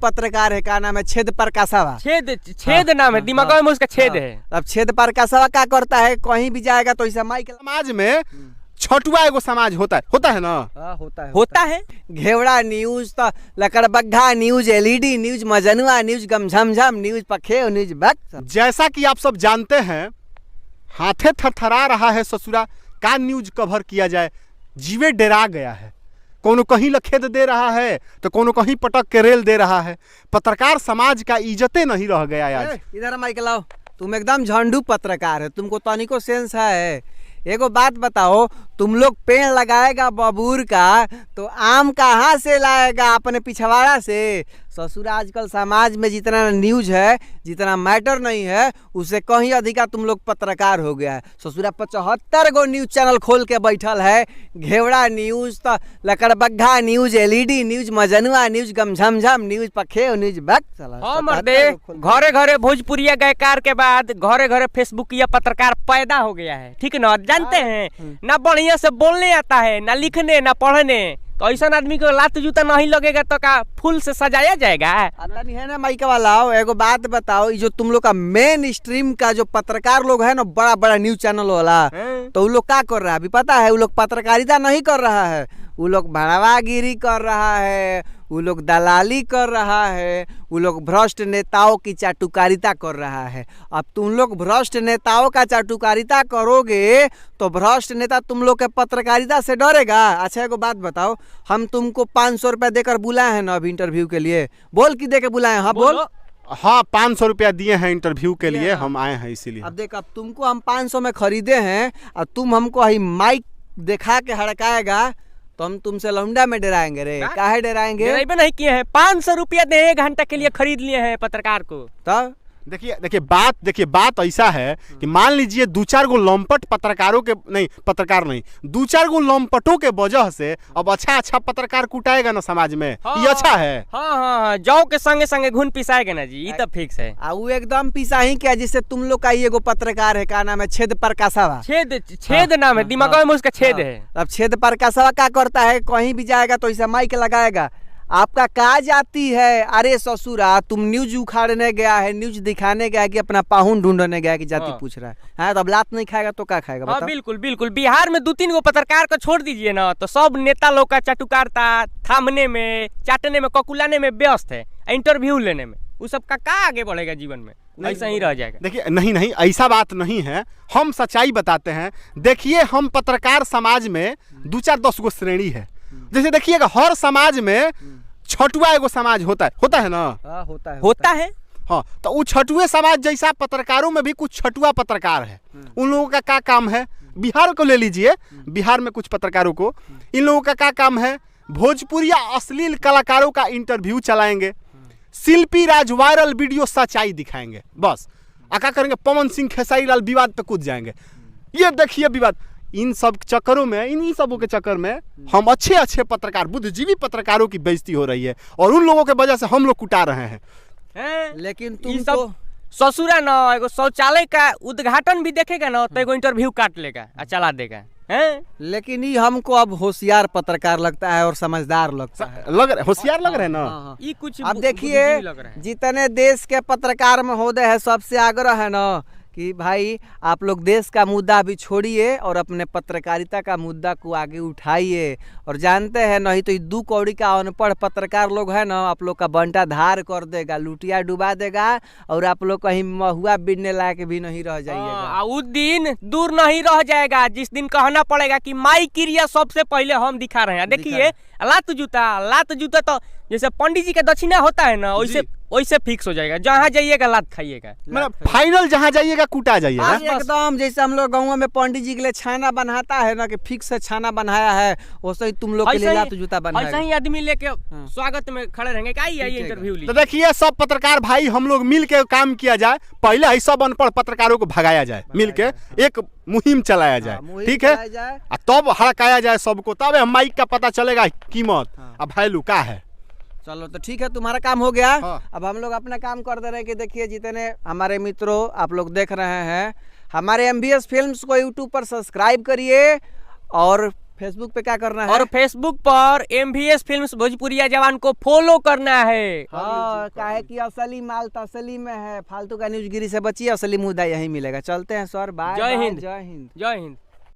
पत्रकार है, क्या नाम है, छेद प्रकाशवा। छेद नाम है, दिमाग में उसका छेद है। अब छेद प्रकाशवा क्या करता है, कहीं भी जाएगा तो ऐसा माइक समाज में छठुआ एगो समाज होता है ना। होता है। घेवड़ा न्यूज, तो लकड़बग्घा न्यूज, एलईडी न्यूज, मजनुआ न्यूज, गमझमझम न्यूज, पखेव न्यूज, जैसा कि आप सब जानते हैं, हाथे थरथरा रहा है ससुरा, का न्यूज कवर किया जाए, जीवे डरा गया है। कोनो कहीं लखेद दे रहा है तो कोनो कहीं पटक के रेल दे रहा है। पत्रकार समाज का इज्जते नहीं रह गया आज। इधर माइक लाओ, तुम एकदम झंडू पत्रकार है, तुमको तनिको सेंस है। एगो बात बताओ, तुम लोग पेड़ लगाएगा बबूर का तो आम कहाँ से लाएगा, अपने पिछवाड़ा से। ससुर आजकल समाज में जितना न्यूज है, जितना मैटर नहीं है, उससे कहीं अधिका तुम लोग पत्रकार हो गया है। ससुरा 75 गो न्यूज चैनल खोल के बैठल है। घेवड़ा न्यूज, तो लकड़बग्घा न्यूज, एलईडी न्यूज, मजनुआ न्यूज, गमझमझम न्यूज, पखेव न्यूज, घरे घरे भोजपुरिया गायकार के बाद घरे घरे फेसबुक या पत्रकार पैदा हो गया है, ठीक ना। जानते हैं ना, बढ़िया से बोलने आता है, ना लिखने ना पढ़ने, तो ऐसा आदमी को लात जूता नहीं लगेगा तो का फूल से सजाया जाएगा। आता नहीं है ना माइक वाला। एगो बात बताओ, जो तुम लोग का मेन स्ट्रीम का जो पत्रकार लोग है ना, बड़ा बड़ा न्यूज चैनल वाला, तो वो लोग क्या कर रहा है अभी पता है? वो लोग पत्रकारिता नहीं कर रहा है, वो लोग भड़वागिरी कर रहा है, वो लोग दलाली कर रहा है, वो लोग भ्रष्ट नेताओं की चाटुकारिता कर रहा है। अब तुम लोग भ्रष्ट नेताओं का चाटुकारिता करोगे तो भ्रष्ट नेता तुम लोग के पत्रकारिता से डरेगा। अच्छा एगो बात बताओ, हम तुमको 500 रुपया देकर बुलाए हैं ना अभी इंटरव्यू के लिए, बोल की दे के बुलाए? हाँ बोल। हाँ 500 रुपया दिए हैं इंटरव्यू के लिए, हम आए हैं इसीलिए। अब देख, अब तुमको हम 500 में खरीदे हैं और तुम हमको ही माइक दिखा के हड़काएगा तो हम तुमसे लौंडा में डराएंगे रे। काहे डराएंगे? नहीं किए हैं, 500 रुपया दे 1 घंटा के लिए खरीद लिए हैं पत्रकार को। तब देखिए बात ऐसा है कि मान लीजिए 2-4 गो लंपट पत्रकारों के नहीं 2-4 गो लंपटों के वजह से अब अच्छा पत्रकार कुटाएगा ना समाज में। ये अच्छा है। हाँ, जाओ के संगे संगे घुन पिसाएगा ना जी, ये तो फिक्स है। वो एकदम पिसा ही क्या, जिससे तुम लोग का एगो पत्रकार है, क्या नाम है, छेद प्रकाशवा। छेद नाम है, दिमाग में उसका छेद है। अब छेद प्रकाशवा क्या करता है, कहीं भी जाएगा तो ऐसा माइक लगाएगा, आपका क्या जाती है? अरे ससुरा, तुम न्यूज उखाड़ने गया है, न्यूज दिखाने गया कि अपना पाहुन ढूंढने गया कि जाति पूछ रहा है। तो अब लात नहीं खाएगा तो क्या खाएगा? हाँ बिल्कुल। बिहार में 2-3 गो पत्रकार को छोड़ दीजिए ना, तो सब नेता लोग का चाटुकारता थामने में, चाटने में, ककुलाने में व्यस्त है, इंटरव्यू लेने में। वो सब का आगे बढ़ेगा जीवन में? ऐसा ही रह जाएगा। देखिए नहीं ऐसा बात नहीं है, हम सच्चाई बताते हैं। देखिए, हम पत्रकार समाज में 2-4-10 गो श्रेणी है। जैसे देखिएगा, हर समाज में छठुआ एगो समाज होता है ना। होता है। हाँ, तो वो छठुए समाज जैसा पत्रकारों में भी कुछ छठुआ पत्रकार है। उन लोगों का क्या काम है? बिहार को ले लीजिए, बिहार में कुछ पत्रकारों को, इन लोगों का क्या काम है? भोजपुरिया अश्लील कलाकारों का इंटरव्यू चलाएंगे, शिल्पी राज वायरल वीडियो सच्चाई दिखाएंगे, बस। क्या करेंगे? पवन सिंह खेसारी लाल विवाद पे कूद जाएंगे, ये देखिए विवाद। इन सब चक्करों में, इन्हीं सबों के चक्कर में हम अच्छे पत्रकार, बुद्धिजीवी पत्रकारों की बेइज्जती हो रही है, और उन लोगों के वजह से हम लोग कुटा रहे हैं। लेकिन तुम सब ससुरा ना एगो शौचालय का उद्घाटन भी देखेगा ना तो एगो इंटरव्यू काट लेगा और चला देगा। लेकिन ये हमको अब होशियार पत्रकार लगता है और समझदार लगता है। होशियार लग रहे हैं ना। ये कुछ अब देखिए, जितने देश के पत्रकार महोदय है, सबसे आग्रह है ना कि भाई आप लोग देश का मुद्दा भी छोड़िए और अपने पत्रकारिता का मुद्दा को आगे उठाइए। और जानते हैं, नहीं तो 2 कौड़ी का अनपढ़ पत्रकार लोग है ना, आप लोग का बंटा धार कर देगा, लुटिया डुबा देगा, और आप लोग कहीं महुआ बिनने लायक भी नहीं रह जाइएगा। उस दिन दूर नहीं रह जाएगा जिस दिन कहना पड़ेगा कि माई क्रिया सबसे पहले हम दिखा रहे हैं। देखिए, लात जूता तो जैसे पंडित जी का दक्षिणा होता है ना, वैसे फिक्स हो जाएगा। जहाँ जाइएगा लात खाइएगा, मतलब फाइनल जहाँ जाइएगा कूटा जाइएगा एकदम। जैसे हम लोग गाँव में पंडित जी के लिए छाना बनाता है ना, कि फिक्स से छाना बनाया है, वैसे ही तुम लोग के लिए लात जूता बनाया। ऐसा ही आदमी लेके स्वागत में खड़े रहेंगे, आइए इंटरव्यू लीजिए। तो देखिए, सब पत्रकार भाई हम लोग मिल के काम किया जाए। पहले ही सब अनपढ़ पत्रकारों को भगाया जाए, मिल के एक मुहिम चलाया जाए, ठीक है, तब हड़काया जाए सबको, तब माइक का पता चलेगा कीमत अब वैल्यू क्या है। चलो तो ठीक है, तुम्हारा काम हो गया। अब हम लोग अपना काम कर दे रहे हैं कि देखिए, जितने हमारे मित्रों आप लोग देख रहे हैं, हमारे MBS फिल्म्स को YouTube पर सब्सक्राइब करिए और फेसबुक पे क्या करना है? और फेसबुक पर MVS फिल्म्स भोजपुरिया जवान को फॉलो करना है। हाँ, काहे कि असली माल तसली में है, फालतू का न्यूज़गिरी से बचिए, असली मुद्दा यही मिलेगा। चलते हैं सर, बाय जय बाय, हिंद। जय हिंद। जय हिंद।